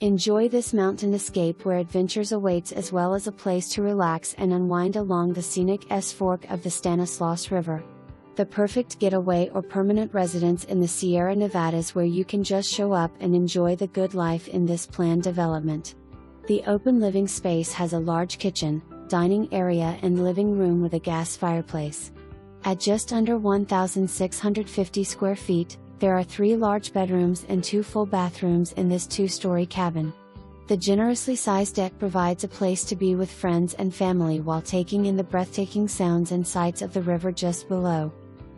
Enjoy this mountain escape where adventures awaits, as well as a place to relax and unwind along the scenic fork of the Stanislaus River. The perfect getaway or permanent residence in the Sierra Nevadas, where you can just show up and enjoy the good life in this planned development. The open living space has a large kitchen, dining area and living room with a gas fireplace. At just under 1,650 square feet, there are 3 large bedrooms and 2 full bathrooms in this 2-story cabin. The generously sized deck provides a place to be with friends and family while taking in the breathtaking sounds and sights of the river just below.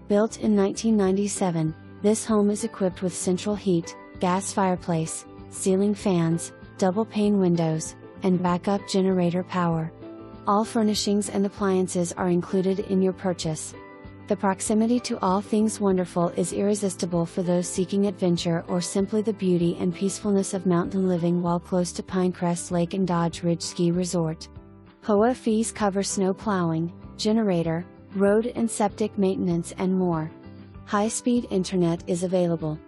Built in 1997, this home is equipped with central heat, gas fireplace, ceiling fans, double pane windows, and backup generator power. All furnishings and appliances are included in your purchase. The proximity to all things wonderful is irresistible for those seeking adventure or simply the beauty and peacefulness of mountain living while close to Pinecrest Lake and Dodge Ridge Ski Resort. HOA fees cover snow plowing, generator, road and septic maintenance and more. High-speed internet is available.